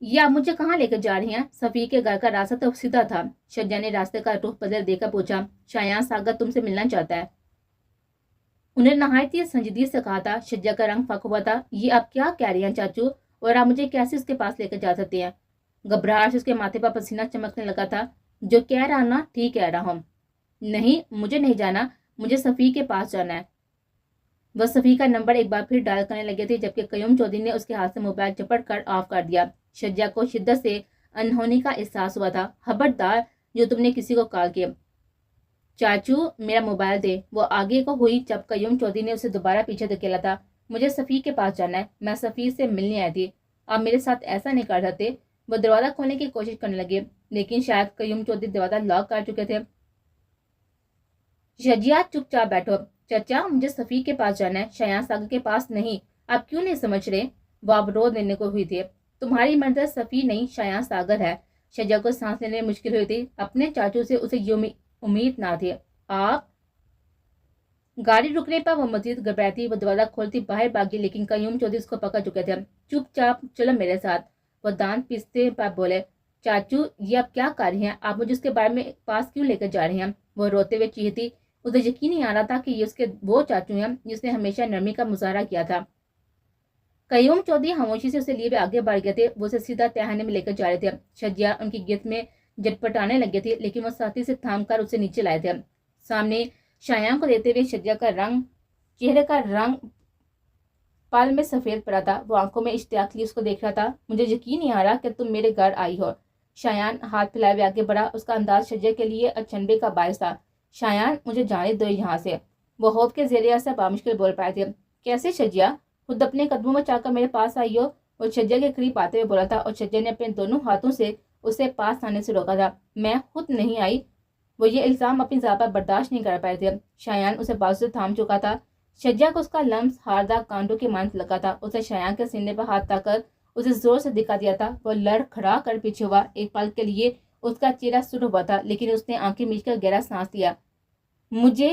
یہ آپ مجھے کہاں لے کر جا رہی ہیں؟ صفی کے گھر کا راستہ تو سیدھا تھا۔ شجیہ نے راستے کا رخ بدل دے کر پوچھا۔ شایان ساگر تم سے ملنا چاہتا ہے، انہیں نہایت ہی سنجیدگی سے کہا تھا۔ شجیہ کا رنگ پھک ہوا تھا۔ یہ آپ کیا کہہ رہی ہیں چاچو؟ اور آپ مجھے کیسے اس کے پاس لے کر جا سکتے ہیں؟ گھبراہٹ سے اس کے ماتھے پر پسینہ چمکنے لگا تھا۔ جو کہہ رہا نا ٹھیک کہہ رہا ہوں۔ نہیں، مجھے نہیں جانا، مجھے صفی کے پاس جانا ہے۔ وہ صفی کا نمبر ایک بار پھر ڈائل کرنے لگے تھے جبکہ قیوم چودھری نے اس کے ہاتھ سے موبائل چپٹ کر آف کر دیا۔ شجیہ کو شدت سے انہونی کا احساس ہوا تھا۔ خبردار جو تم نے کسی کو کال کیا۔ چاچو، میرا موبائل دے، وہ آگے کو ہوئی جب قیوم چودھری نے اسے دوبارہ پیچھے دھکیلا تھا۔ مجھے صفی کے پاس جانا ہے، میں صفی سے ملنے آئی تھی، آپ میرے ساتھ ایسا نہیں کر سکتے۔ وہ دروازہ کھولنے کی کوشش کرنے لگے لیکن شاید قیوم چودھری دروازہ لاک کر چکے تھے۔ شجیہ چپ چاپ بیٹھو، چچا مجھے صفی کے پاس جانا ہے، شایان ساگر کے پاس نہیں۔ آپ کیوں نہیں سمجھ رہے؟ وہ اب رو دینے کو ہوئی تھی۔ تمہاری منزل صفی نہیں شایان ساگر ہے۔ شجا کو سانس لینے میں مشکل ہوئی تھی، اپنے چاچو سے اسے یہ امید نہ تھی۔ آپ گاڑی رکنے پر وہ مزید گھبراتی، وہ دروازہ کھولتی باہر بھاگی، لیکن قیوم چودھری اس کو پکڑ چکے تھے۔ چپ چاپ چلو میرے ساتھ، وہ دانت پیستے پر بولے۔ چاچو یہ آپ کیا کر رہے ہیں؟ آپ مجھے اس کے بارے میں پاس کیوں لے کر جا رہے ہیں؟ وہ روتے ہوئے چیختی۔ اسے یقین نہیں آ رہا تھا کہ یہ اس کے وہ چاچو ہیں جس نے ہمیشہ نرمی کا مظاہرہ کیا تھا۔ قیوم چودھری خاموشی سے اسے لیے آگے بڑھ گئے تھے، وہ اسے سیدھا تہانے میں لے کر جا رہے تھے۔ شجیا ان کی گرفت میں جٹپٹانے لگے تھے، لیکن وہ ساتھی سے تھام کر اسے نیچے لائے تھے۔ سامنے شایان کو دیتے ہوئے شجیا کا چہرے کا رنگ پال میں سفید پڑا تھا۔ وہ آنکھوں میں اشتیاق لیے اس کو دیکھ رہا تھا۔ مجھے یقین نہیں آ رہا کہ تم میرے گھر آئی ہو۔ شایان ہاتھ پھیلائے ہوئے آگے بڑھا، اس کا انداز شجیا کے لیے اچنبے کا باعث تھا۔ شایان مجھے جانے دو یہاں سے، وہ خوف کے زیر اثر بامشکل بول پائے تھے۔ کیسے شجیا؟ خود اپنے قدموں میں چاہ کر میرے پاس آئی ہو، وہ شجیا کے قریب آتے ہوئے بولا تھا، اور شجیا نے اپنے دونوں ہاتھوں سے اسے پاس آنے سے روکا تھا۔ میں خود نہیں آئی۔ وہ یہ الزام اپنی ذات پر برداشت نہیں کر پائے تھے۔ شایان اسے بازو سے تھام چکا تھا۔ شجیا کو اس کا لمس ہاردہ کانٹوں کے مانند لگا تھا۔ اسے شایان کے سینے پر ہاتھ رکھ کر اسے زور سے دکھا دیا تھا۔ وہ لڑ کھڑا کر پیچھے ہوا۔ ایک پل کے لیے اس کا چہرہ سرخ ہوا تھا، لیکن اس نے آنکھیں میچ کر گہرا سانس لیا۔ مجھے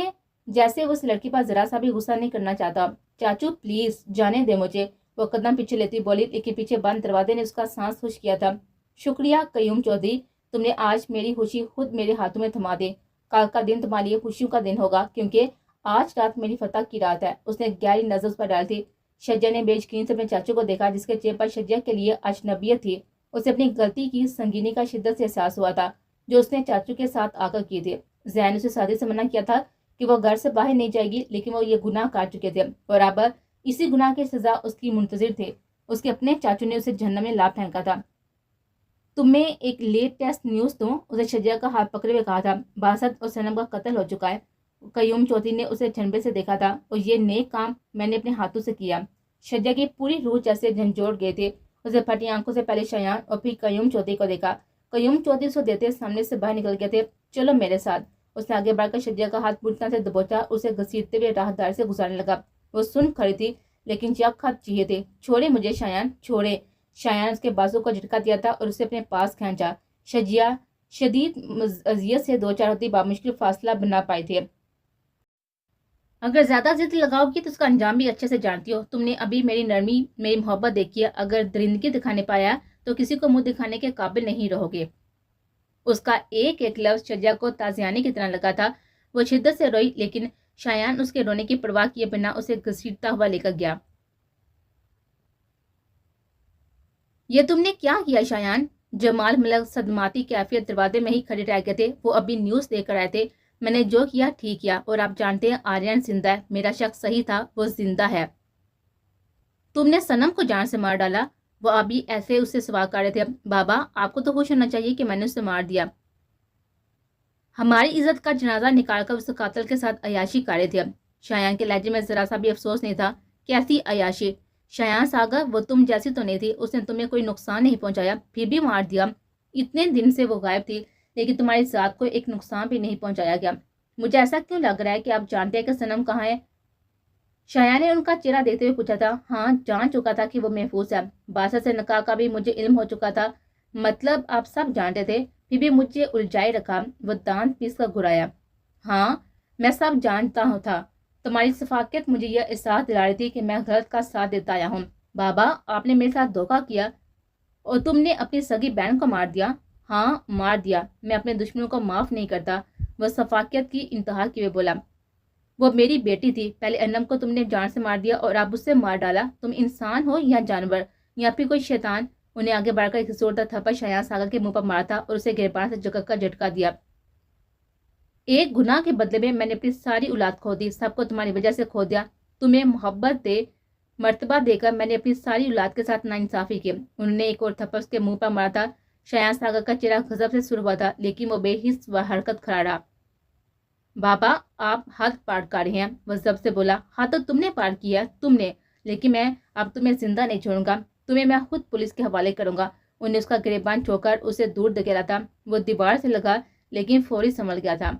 جیسے وہ اس لڑکی پر ذرا سا بھی غصہ نہیں کرنا چاہتا۔ چاچو پلیز جانے دے مجھے، وہ قدم پیچھے لیتی بولی، لیکن پیچھے بند دروازے نے اس کا سانس خشک کیا تھا۔ شکریہ قیوم چودھری، تم نے آج میری خوشی خود میرے ہاتھوں میں تھما دی۔ کل کا دن تمہارے لیے خوشیوں کا دن ہوگا، کیونکہ آج رات میری فتح کی رات ہے۔ اس نے گہری نظر اس پر ڈال تھی۔ شجیا نے بے یقینی سے اپنے چاچو کو دیکھا، جس کے چہرے پر شجیا کے لیے اجنبیت تھی۔ اسے اپنی غلطی کی سنگینی کا شدت سے احساس ہوا تھا جو اس نے چاچو کے ساتھ آ کر کی تھی۔ زین نے اسے سادے سے منع کیا تھا کہ وہ گھر سے باہر نہیں جائے گی، لیکن وہ یہ گناہ کر چکے تھے اور اب اسی گناہ کی سزا اس کی منتظر تھے۔ اس کے اپنے چاچو نے اسے جہنم میں لا پھینکا تھا۔ تمہیں ایک لیٹسٹ نیوز دوں، اسے شجیا کا ہاتھ پکڑے ہوئے کہا تھا۔ باسط اور سنم کا قتل ہو چکا ہے۔ قیوم چودھری نے اسے چھنبے سے دیکھا تھا، اور یہ نیک کام میں نے اپنے ہاتھوں سے کیا۔ شجیا کی پوری روح جیسے جھنجھوڑ گئے تھے۔ اسے پھٹی آنکھوں سے پہلے شایان اور پھر قیوم چودھری کو دیکھا۔ قیوم چودھری اس کو دیتے سامنے سے باہر نکل گئے تھے۔ چلو میرے ساتھ، اس نے آگے بڑھ کر شجیا کا ہاتھ پوری طرح سے دبوچا، اسے گھسیٹتے ہوئے راہدار سے گزارنے لگا۔ وہ سن کھڑی تھی، لیکن یک ہاتھ چیخے تھے، چھوڑے مجھے شایان، چھوڑے۔ شایان اس کے بازو کو جھٹکا دیا تھا اور اسے اپنے پاس کھینچا۔ شجیا شدید اذیت سے دو چار ہوتی بامشکل فاصلہ بنا پائی تھی۔ اگر زیادہ ضد لگاؤ گی تو اس کا انجام بھی اچھے سے جانتی ہو۔ تم نے ابھی میری نرمی، میری محبت دیکھی ہے، اگر درندگی دکھانے پایا تو کسی کو منہ دکھانے کے قابل نہیں رہو گے۔ اس کا ایک ایک لفظ شجیا کو تازیانے کی طرح لگا تھا۔ وہ شدت سے روئی، لیکن شایان اس کے رونے کی پرواہ کیے بنا اسے گھسیٹتا ہوا لے کر گیا۔ یہ تم نے کیا کیا شایان؟ جمال ملک صدماتی کیفیت دروازے میں ہی کھڑے رہ گئے تھے۔ وہ ابھی نیوز دے کر آئے تھے۔ میں نے جو کیا ٹھیک کیا، اور آپ جانتے ہیں آریان زندہ ہے۔ میرا شک صحیح تھا، وہ زندہ ہے۔ تم نے سنم کو جان سے مار ڈالا؟ وہ ابھی ایسے اس سے سوال کر رہے تھے۔ بابا آپ کو تو خوش ہونا چاہیے کہ میں نے اسے مار دیا۔ ہماری عزت کا جنازہ نکال کر اس قاتل کے ساتھ عیاشی کر رہے تھے۔ شایان کے لہجے میں ذرا سا بھی افسوس نہیں تھا۔ کیسی عیاشی؟ شایان ساگر وہ تم جیسی تو نہیں تھی، اس نے تمہیں کوئی نقصان نہیں پہنچایا، پھر بھی مار دیا۔ اتنے دن سے وہ غائب تھی، لیکن تمہاری ذات کو ایک نقصان بھی نہیں پہنچایا گیا۔ مجھے ایسا کیوں لگ رہا ہے کہ آپ جانتے ہیں کہ سنم کہاں ہے؟ شایان نے ان کا چہرہ دیکھتے ہوئے پوچھا تھا۔ ہاں جان چکا تھا کہ وہ محفوظ ہے۔ باسط سے نکاح کا بھی مجھے علم ہو چکا تھا۔ مطلب آپ سب جانتے تھے، پھر بھی مجھے الجھائے رکھا۔ وہ دانت پیس کر گھرایا۔ ہاں میں سب جانتا ہوں تھا۔ تمہاری شفقت مجھے یہ احساس دلا رہی تھی کہ میں غلط کا ساتھ دیتا آیا ہوں۔ بابا آپ نے میرے ساتھ دھوکہ کیا اور تم نے اپنی سگی بہن کو مار دیا۔ ہاں مار دیا، میں اپنے دشمنوں کو معاف نہیں کرتا، وہ شفقت کی انتہا کیے بولا۔ وہ میری بیٹی تھی، پہلے انم کو تم نے جان سے مار دیا اور اب اس سے مار ڈالا۔ تم انسان ہو یا جانور یا پھر کوئی شیطان؟ انہیں آگے بڑھ کر ایک زوردار تھپڑ شایان ساگر کے منہ پر مارا تھا اور اسے گریبان سے جکڑ کر جھٹکا دیا۔ ایک گناہ کے بدلے میں نے اپنی ساری اولاد کھو دی، سب کو تمہاری وجہ سے کھو دیا۔ تمہیں محبت دے مرتبہ دے کر میں نے اپنی ساری اولاد کے ساتھ ناانصافی کی۔ انہوں نے ایک اور تھپڑ اس کے منہ پر مارا تھا۔ شایان ساگر کا چہرہ غضب سے سرخ ہوا تھا، لیکن وہ بے حس و حرکت کھڑا رہا۔ بابا آپ حد پار کر رہے ہیں، وہ ضبط سے بولا۔ ہاں تو تم نے پار کیا، تم نے، لیکن میں اب تمہیں زندہ نہیں چھوڑوں گا، تمہیں میں خود پولیس کے حوالے کروں گا۔ انہوں نے اس کا گریبان چھوڑ کر اسے دور دھکیلا تھا۔ وہ دیوار سے لگا، لیکن فوری سنبھل گیا تھا۔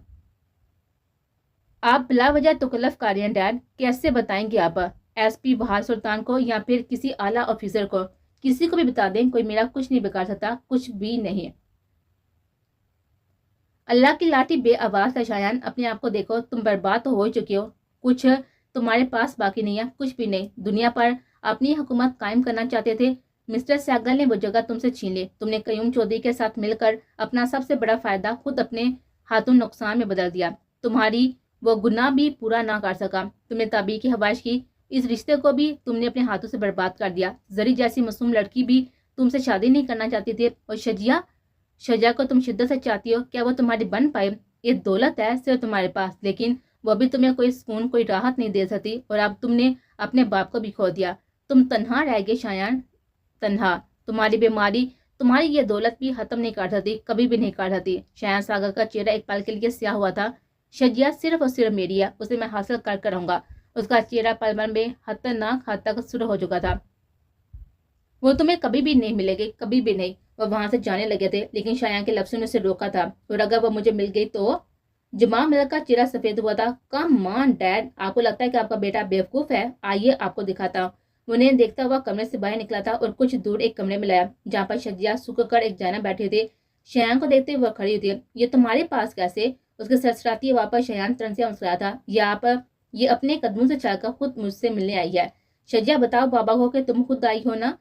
آپ بلا وجہ تکلف کر رہے ہیں ڈیڈ، کیسے بتائیں گے آپ؟ ایس پی بہار سلطان کو یا پھر کسی اعلیٰ آفیسر کو، کسی کو بھی بتا دیں، کوئی میرا کچھ نہیں بگاڑ سکتا، کچھ بھی نہیں۔ اللہ کی لاٹھی بے آواز ہے شایان، اپنے آپ کو دیکھو، تم برباد تو ہو چکے ہو، کچھ تمہارے پاس باقی نہیں ہے، کچھ بھی نہیں۔ دنیا پر اپنی حکومت قائم کرنا چاہتے تھے، مسٹر سہگل نے وہ جگہ تم سے چھین لی۔ تم نے قیوم چودھری کے ساتھ مل کر اپنا سب سے بڑا فائدہ خود اپنے ہاتھوں نقصان میں بدل دیا۔ تمہاری وہ گناہ بھی پورا نہ کر سکا، تم نے تابعی کی خواہش کی، اس رشتے کو بھی تم نے اپنے ہاتھوں سے برباد کر دیا۔ زری جیسی معصوم لڑکی بھی تم سے شادی نہیں کرنا چاہتی تھی، اور شجیہ کو تم شدت سے چاہتی ہو، کیا وہ تمہاری بن پائے؟ یہ دولت ہے صرف تمہارے پاس، لیکن وہ بھی تمہیں کوئی سکون، کوئی راحت نہیں دے سکتی، اور اب تم نے اپنے باپ کو بھی کھو دیا۔ تم تنہا رہ گئے شایان، تنہا۔ تمہاری بیماری تمہاری یہ دولت بھی ختم نہیں کر سکتی، کبھی بھی نہیں کر سکتی۔ شایان ساگر کا چہرہ ایک پل کے لیے سیاہ ہوا تھا۔ شجیہ صرف اور صرف میری ہے، اسے میں حاصل کر رہوں گا۔ اس کا چہرہ پل بھر میں خطرناک حد تک سرخ ہو چکا تھا۔ وہ تمہیں کبھی بھی نہیں ملے گی، کبھی بھی نہیں۔ وہ وہاں سے جانے لگے تھے، لیکن شایان کے لفظوں نے اسے روکا تھا، اور اگر وہ مجھے مل گئی تو؟ جمال ملک کا چہرہ سفید ہوا تھا۔ کم آن ڈیڈ، آپ کو لگتا ہے کہ آپ کا بیٹا بیوقوف ہے؟ آئیے آپ کو دکھاتا ہوں۔ وہ انہیں دیکھتا ہوا کمرے سے باہر نکلا تھا اور کچھ دور ایک کمرے میں لایا، جہاں پر شجیہ سکھ کر ایک جانب بیٹھے تھے۔ شایان کو دیکھتے ہوئے کھڑی ہوئی تھی۔ یہ تمہارے پاس کیسے؟ اس کے سرسراتی ہوا پر شایان طرز سے مسکرایا تھا۔ یہ اپنے قدموں سے چل کر خود مجھ سے ملنے آئی ہے۔ شجیہ بتاؤ بابا کو کہ تم خود آئی ہو نا؟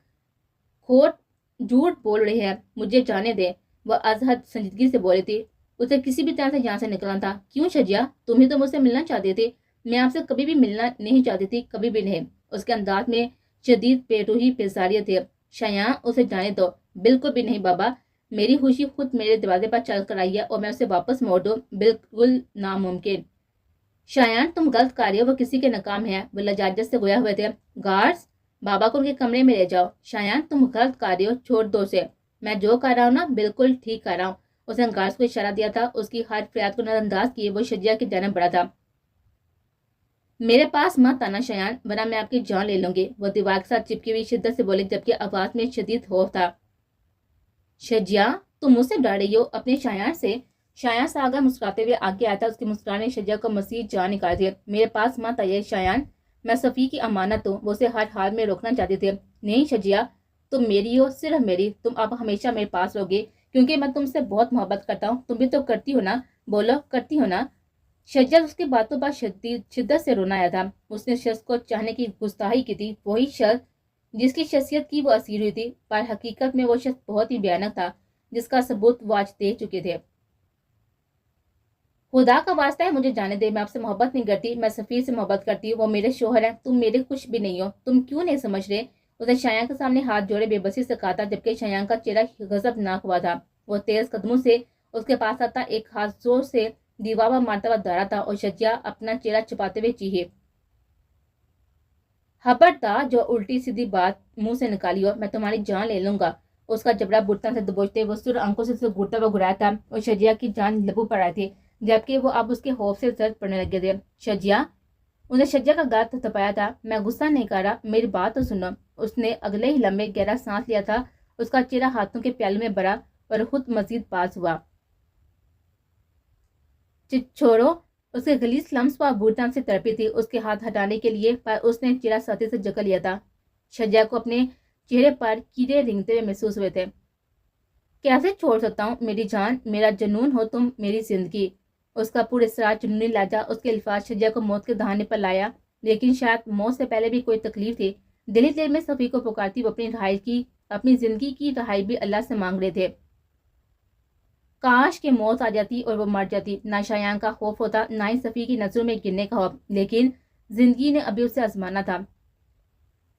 کھوٹ جھوٹ بول رہے ہیں، مجھے جانے دے، وہ از حد سنجیدگی سے بولی تھی۔ اسے کسی بھی طرح سے یہاں سے نکلنا تھا۔ کیوں شجیہ؟ تم ہی تو مجھ سے ملنا چاہتی تھی۔ میں آپ سے کبھی بھی ملنا نہیں چاہتی تھی، کبھی بھی نہیں۔ اس کے انداز میں شدید پیٹوہی بیزاریت تھی۔ شایان اسے جانے دو۔ بالکل بھی نہیں بابا، میری خوشی خود میرے دروازے پر چل کر آئی ہے، اور میں اسے واپس موڑ دوں، بالکل ناممکن۔ شایان تم غلط کر رہے ہو، وہ کسی کے ناکام ہے۔ وہ لجاجت سے گویا ہوئے تھے۔ گارڈز، بابا کو ان کے کمرے میں لے جاؤ۔ شایان تم غلط کر رہے ہو، چھوڑ دو اسے۔ میں جو کر رہا ہوں نا، بالکل ٹھیک کر رہا ہوں۔ اس نے گارڈز کو اشارہ دیا تھا۔ اس کی ہر فریاد کو نظر انداز کیے وہ شجیہ کی جانب بڑھا تھا۔ میرے پاس مت آنا شایان، ورنہ میں آپ کی جان لے لوں گی، وہ دیوار کے ساتھ چپکی ہوئی شدت سے بولی، جبکہ آواز میں شدید خوف تھا۔ شجیہ تم مجھ سے ڈر رہی ہو، اپنے شایان سے؟ شایان ساگر مسکراتے ہوئے آگے آیا تھا۔ اس کی مسکرانے شجیہ کو مزید جان نکال دی۔ میرے پاس مت آئیے شایان، میں صفی کی امانت ہوں، وہ اسے ہر حال میں روکنا چاہتی تھی۔ نہیں شجیہ، تم میری ہو، صرف میری، تم اب ہمیشہ میرے پاس رہوگی، کیونکہ میں تم سے بہت محبت کرتا ہوں۔ تم بھی تو کرتی ہو نا؟ بولو، کرتی ہو نا؟ شجیہ اس کی باتوں پر شدت سے رونا آیا تھا۔ اس نے شخص کو چاہنے کی گستاخی کی تھی، وہی شخص جس کی شخصیت کی وہ اسیر ہوئی تھی، پر حقیقت میں وہ شخص بہت ہی بھیانک تھا، جس کا ثبوت وہ آج دے چکے تھے۔ خدا کا واسطہ ہے مجھے جانے دے، میں آپ سے محبت نہیں کرتی، میں سفیر سے محبت کرتی ہوں، وہ میرے شوہر ہیں، تم میرے کچھ بھی نہیں ہو، تم کیوں نہیں سمجھ رہے؟ اس نے شایان کے سامنے ہاتھ جوڑے بے بسی سے کہا تھا، جبکہ شایان کا چہرہ غضبناک ہوا تھا۔ وہ تیز قدموں سے اس کے پاس آتا، ایک ہاتھ زور سے دیوار پر مارتا ہوا دھارا تھا، اور شجیہ اپنا چہرہ چھپاتے ہوئے چیخی، خبردار جو الٹی سیدھی بات منہ سے نکالی ہو، میں تمہاری جان لے لوں گا۔ اس کا جبڑا برتن سے دبوچتے وہ سر آنکھوں سے گھورتا ہوا گرایا تھا، اور شجیہ کی جان لبوں پر آئی تھی، جبکہ وہ اب اس کے خوف سے زرد پڑنے لگے تھے۔ شجیہ، انہیں شجیہ کا گلا تھپایا تھا۔ میں غصہ نہیں کر رہا، میری بات تو سنو۔ اس نے اگلے ہی لمحے گہرا سانس لیا تھا، اس کا چہرہ ہاتھوں کے پیالے میں بھرا اور خود مزید پاس ہوا۔ چھوڑو، اس کے غلیظ لمس پر بوڑھتان سے تڑپی تھی اس کے ہاتھ ہٹانے کے لیے، پر اس نے چہرہ سختی سے جکڑ لیا تھا۔ شجیہ کو اپنے چہرے پر کیڑے رینگتے ہوئے محسوس ہوئے تھے۔ کیسے چھوڑ سکتا ہوں میری جان، میرا جنون ہو تم، میری زندگی۔ اس کا پراسرار جنونی لہجہ، اس کے الفاظ شجیہ کو موت کے دہانے پر لایا، لیکن شاید موت سے پہلے بھی کوئی تکلیف تھی۔ دل ہی دل میں صفی کو پکارتی وہ اپنی زندگی کی رہائی بھی اللہ سے مانگ رہے تھے۔ کاش کہ موت آ جاتی اور وہ مر جاتی، نہ شایان کا خوف ہوتا، نہ ہی صفی کی نظروں میں گرنے کا خوف، لیکن زندگی نے ابھی اسے آزمانا تھا۔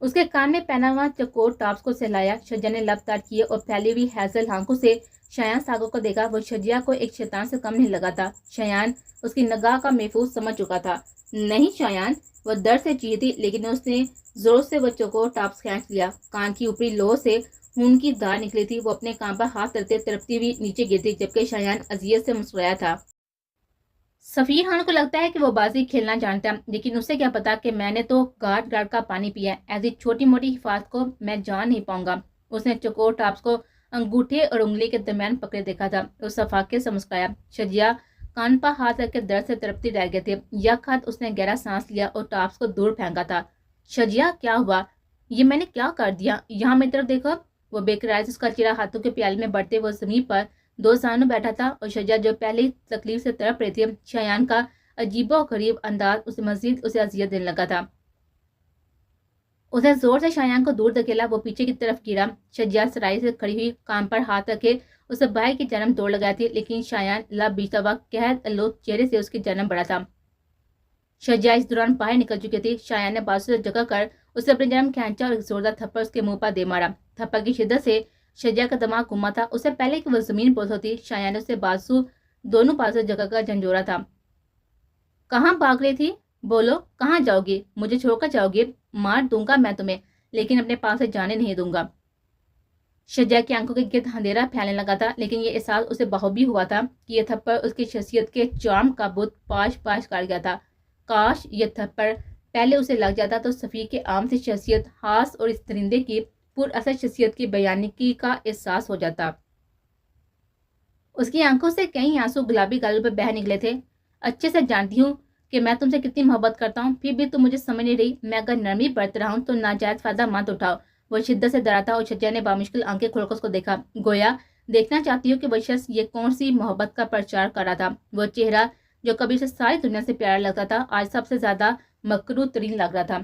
اس کے کان میں پہنا ہوا چکور ٹاپس کو سہلایا۔ شجیہ نے لب تار کیے اور پھیلی ہوئی ہیزل آنکھوں سے شایان ساگر کو دیکھا۔ وہ شجیہ کو ایک شیطان سے کم نہیں لگا تھا۔ شایان اس کی نگاہ کا محفوظ سمجھ چکا تھا۔ نہیں شایان، وہ درد سے چیخی، لیکن اس نے زور سے وہ چکور ٹاپس کھینچ لیا۔ کان کی اوپری لو سے خون کی دھار نکلی تھی۔ وہ اپنے کان پر ہاتھ رکھتے تڑپتی ہوئی نیچے گرتی، جبکہ شایان اذیت سے مسکرایا تھا۔ سفیر خان کو لگتا ہے کہ وہ بازی کھیلنا جانتا ہے، لیکن اسے کیا پتا کہ میں نے تو گارڈ کا پانی پیا ہے، ایسی چھوٹی موٹی حفاظت کو میں جان نہیں پاؤں گا۔ اس نے چکور ٹاپس کو انگوٹھے اور انگلی کے درمیان پکڑے دیکھا تھا اور صفاقے سے مسکرایا۔ شجیہ کان پر ہاتھ رکھ کے درد سے تڑپتی رہ گئے تھے۔ یک ہاتھ اس نے گہرا سانس لیا اور ٹاپس کو دور پھینکا تھا۔ شجیہ کیا ہوا؟ یہ میں نے کیا کر دیا؟ یہاں میری طرف دیکھو۔ وہ بے قراری سے اس کا چہرہ ہاتھوں کے پیالے میں بڑھتے وہ زمین پر دو زانوں بیٹھا تھا اور شجیہ جو پہلے ہی تکلیف سے تڑپ رہی تھی، شایان کا عجیب و غریب انداز اسے اذیت دینے لگا تھا۔ اس نے زور سے شایان کو دور دھکیلا، وہ پیچھے کی طرف گرا۔ شجیہ سرائی سے کھڑی ہوئی، کان پر ہاتھ رکھے اسے بھائی کی جنم دوڑ لگائی تھی، لیکن شایان لب بیچتا ہوا قہر آلود چہرے سے اس کی جنم بڑھا تھا۔ شجیہ اس دوران باہر نکل چکی تھی۔ شایان نے بازو سے جگہ کر اسے اپنی جنم کھینچا اور ایک زوردار تھپڑ اس کے منہ پر دے مارا۔ تھپڑ کی شدت سے شجیہ کا دماغ گھما تھا۔ اس سے پہلے کہ وہ زمین پوچھ ہوتی، شایان نے اسے دونوں بازو سے جگہ کر جھنجھوڑا تھا۔ کہاں بھاگ رہی تھی؟ بولو، کہاں جاؤ گی؟ مجھے چھوڑ کر جاؤ گی؟ مار دوں گا میں تمہیں، لیکن اپنے پاس سے جانے نہیں دوں گا۔ شجیہ کی آنکھوں کے گرد اندھیرا پھیلنے لگا تھا، لیکن یہ احساس اسے بخوبی ہوا تھا کہ یہ تھپڑ اس کی شخصیت کے چارم کا بت پاش پاش کر گیا تھا۔ کاش یہ تھپڑ پہلے اسے لگ جاتا تو صفی کے عام سی شخصیت خاص اور اس درندے کی پر اثر شخصیت کی بیانیگی کا احساس ہو جاتا۔ اس کی آنکھوں سے کئی آنسو گلابی گالوں پہ بہہ نکلے تھے۔ اچھے سے جانتی ہوں کہ میں تم سے کتنی محبت کرتا ہوں، پھر بھی تم مجھے سمجھ نہیں رہی۔ میں اگر نرمی برت رہا ہوں تو ناجائز فائدہ مت اٹھاؤ۔ وہ شدت سے ڈرا تھا اور شجیہ نے بامشکل آنکھیں کھول کر اس کو دیکھا، گویا دیکھنا چاہتی ہوں کہ وہ شخص یہ کون سی محبت کا پرچار کر رہا تھا۔ وہ چہرہ جو کبھی اسے ساری دنیا سے پیارا لگتا تھا، آج سب سے زیادہ مکروہ ترین لگ رہا تھا۔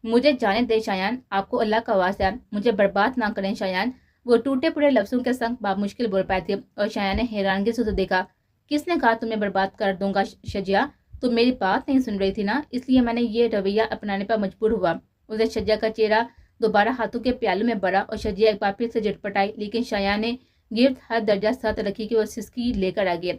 مجھے جانے دے شایان، آپ کو اللہ کا واسطہ ہے، مجھے برباد نہ کریں شایان۔ وہ ٹوٹے پڑے لفظوں کے سنگ بامشکل بول پائے تھے اور شایان نے حیرانگی سے اسے دیکھا۔ کس نے کہا تمہیں برباد کر دوں گا شجیہ؟ تم میری بات نہیں سن رہی تھی نا، اس لیے میں نے یہ رویہ اپنانے پر مجبور ہوا۔ اسے شجیہ کا چہرہ دوبارہ ہاتھوں کے پیالوں میں بڑھا اور شجیہ ایک بار پھر سے جھٹپٹائی، لیکن شایان نے گرد ہر درجہ سطح رکھی کہ وہ سسکی لے کر آگے۔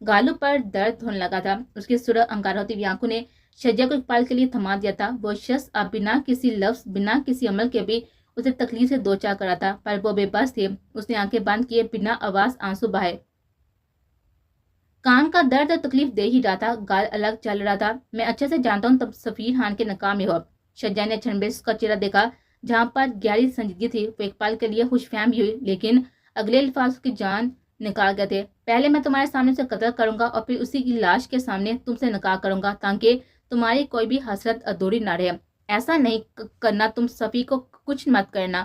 گالوں پر درد ہونے لگا تھا۔ اس کی سرخ انگار ہوتی ہوئی آنکھوں نے شجیہ کو ایک پل کے لیے تھما دیا تھا۔ وہ شخص اب بنا کسی لفظ، بنا کسی عمل کے بھی اسے تکلیف سے دو چار کرا تھا، پر وہ بے بس تھے۔ اس نے آنکھیں بند کیے بنا آواز آنسو بہائے۔ کان کا درد اور تکلیف دے ہی رہا تھا، گال الگ چل رہا تھا۔ میں اچھے سے جانتا ہوں تب سفیر خان کے نکاح میں ہو۔ شجیہ نے چھن بیس کا چہرہ دیکھا جہاں پر گہری سنجیدگی تھی۔ وہ ایک پل کے لیے خوش فہم بھی ہوئی، لیکن اگلے الفاظ کی جان نکال گئے تھے۔ پہلے میں تمہارے سامنے سے قتل کروں گا اور پھر اسی کی لاش کے سامنے تم سے نکاح کروں گا تاکہ تمہاری کوئی بھی حسرت ادھوری نہ رہے۔ ایسا نہیں کرنا، تم صفی کو کچھ مت کرنا،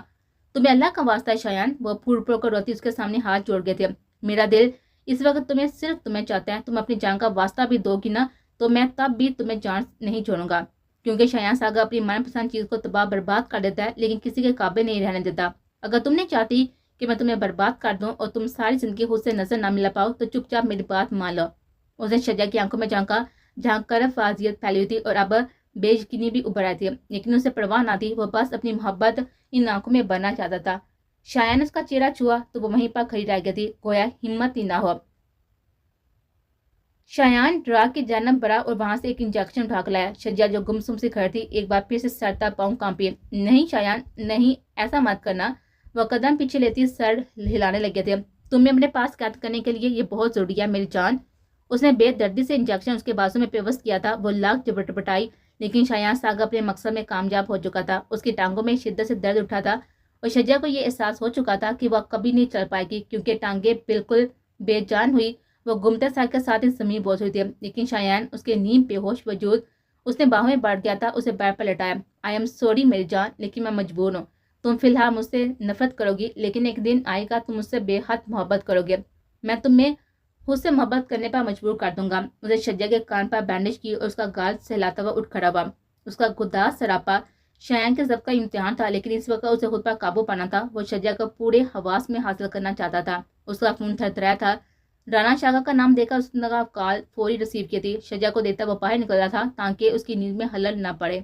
تمہیں اللہ کا واسطہ ہے شایان۔ وہ پھوڑ پھوڑ کر روتی اس کے سامنے ہاتھ جوڑ گئے تھے۔ میرا دل اس وقت صرف تمہیں چاہتا ہے، تم اپنی جان کا واسطہ بھی دو گی نا تو میں تب بھی تمہیں جان نہیں چھوڑوں گا، کیونکہ شایان ساگر اپنی من پسند چیز کو تباہ برباد کر دیتا ہے، لیکن کسی کے قابل نہیں رہنے دیتا۔ اگر تم نہیں چاہتی کہ میں تمہیں برباد کر دوں اور تم ساری زندگی خود سے نظر نہ ملا پاؤ تو چپ چاپ میری بات مان لو۔ اس نے شجیہ کی آنکھوں میں جھانکا جہاں کرب واضحیت پھیلی ہوئی تھی اور اب بے یقینی بھی ابھر آئی تھی، لیکن اسے پرواہ نہ تھی۔ وہ بس اپنی محبت ان آنکھوں میں بھرنا چاہتا تھا۔ شایان نے اس کا چہرہ چھوا تو وہ وہیں پر کھڑی رہ گئی تھی، گویا ہمت ہی نہ ہو۔ شایان ڈرا کے جانب بڑھا اور وہاں سے ایک انجیکشن اٹھا کر لایا۔ شجیہ جو گمسم سی کھڑی تھی ایک بار پھر سے سر تک پاؤں کانپی۔ نہیں شایان، نہیں، ایسا مت کرنا۔ وہ قدم پیچھے لیتی سر ہلانے لگے تھے۔ تمہیں اپنے پاس قید کرنے کے لیے یہ بہت ضروری ہے میری جان۔ اس نے بے دردی سے انجیکشن اس کے بازو میں پیوست کیا تھا۔ وہ لاکھ جھپٹپٹائی، لیکن شایان ساگر اپنے مقصد میں کامیاب ہو چکا تھا۔ اس کی ٹانگوں میں شدت سے درد اٹھا تھا اور شجیہ کو یہ احساس ہو چکا تھا کہ وہ کبھی نہیں چل پائے گی، کیونکہ ٹانگیں بالکل بے جان ہوئی۔ وہ گمتے سر کے ساتھ ہی زمین بوجھ ہوئی تھی، لیکن شایان اس کے نیم بے ہوش وجود اس نے باہوں میں بڑھ گیا تھا، اسے بیڈ پر لٹایا۔ آئی ایم سوری میری جان، لیکن میں مجبور ہوں۔ تم فی الحال مجھ سے نفرت کرو گی، لیکن ایک دن آئے گا تم مجھ سے بے حد محبت کرو گے۔ میں تمہیں خود سے محبت کرنے پر مجبور کر دوں گا۔ اسے شجیہ کے کان پر بینڈیج کی اور اس کا گال سہلاتا ہوا اٹھ کھڑا ہوا۔ اس کا گداز سراپا شایان کے ضبط کا امتحان تھا، لیکن اس وقت اسے خود پر قابو پانا تھا۔ وہ شجیہ کو پورے حواس میں حاصل کرنا چاہتا تھا۔ اس کا خون تھرتھرایا تھا۔ رانا شاگا کا نام دے کر اس نے کال فوری ریسیو کی تھی۔ شجیہ کو دیتا وہ باہر نکل رہا تھا تاکہ اس کی نیند میں خلل نہ پڑے۔